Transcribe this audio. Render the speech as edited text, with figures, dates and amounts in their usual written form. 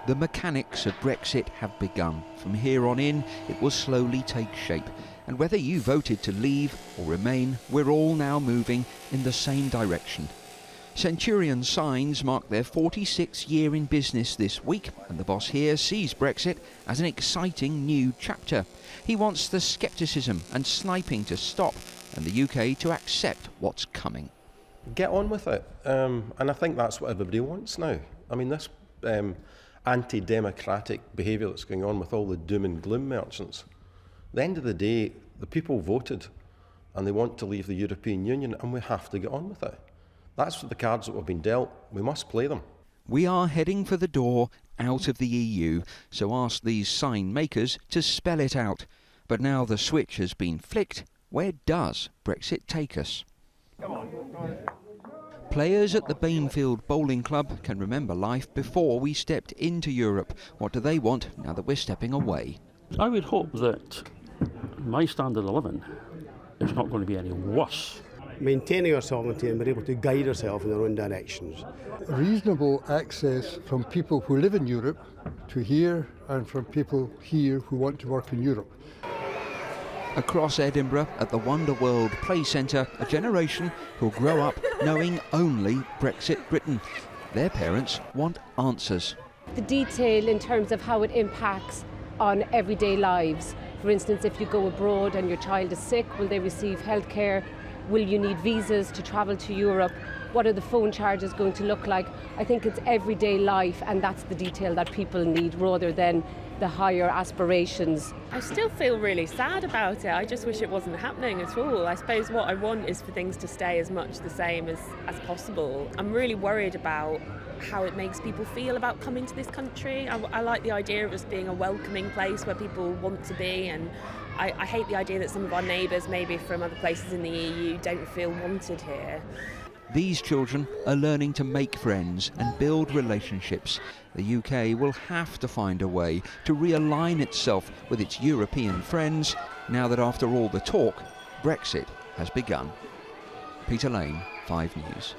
The mechanics of Brexit have begun. From here on in, it will slowly take shape. And whether you voted to leave or remain, we're all now moving in the same direction. Centurion Signs mark their 46th year in business this week, and the boss here sees Brexit as an exciting new chapter. He wants the scepticism and sniping to stop, and the UK to accept what's coming. Get on with it, and I think that's what everybody wants now. I mean, this anti-democratic behaviour that's going on with all the doom and gloom merchants. At the end of the day, the people voted and they want to leave the European Union, and we have to get on with it. That's the cards that we've been dealt. We must play them. We are heading for the door out of the EU, so ask these sign makers to spell it out. But now the switch has been flicked, where does Brexit take us? Come on. Players at the Bainfield Bowling Club can remember life before we stepped into Europe. What do they want now that we're stepping away? I would hope that my standard of living is not going to be any worse. Maintaining our sovereignty and being able to guide ourselves in our own directions. Reasonable access from people who live in Europe to here, and from people here who want to work in Europe. Across Edinburgh at the Wonderworld Play Centre, a generation who'll grow up knowing only Brexit Britain. Their parents want answers. The detail in terms of how it impacts on everyday lives. For instance, if you go abroad and your child is sick, will they receive healthcare? Will you need visas to travel to Europe? What are the phone charges going to look like? I think it's everyday life, and that's the detail that people need rather than the higher aspirations. I still feel really sad about it. I just wish it wasn't happening at all. I suppose what I want is for things to stay as much the same as possible. I'm really worried about how it makes people feel about coming to this country. I like the idea of us being a welcoming place where people want to be, and I hate the idea that some of our neighbours, maybe from other places in the EU, don't feel wanted here. These children are learning to make friends and build relationships. The UK will have to find a way to realign itself with its European friends now that after all the talk, Brexit has begun. Peter Lane, 5 News.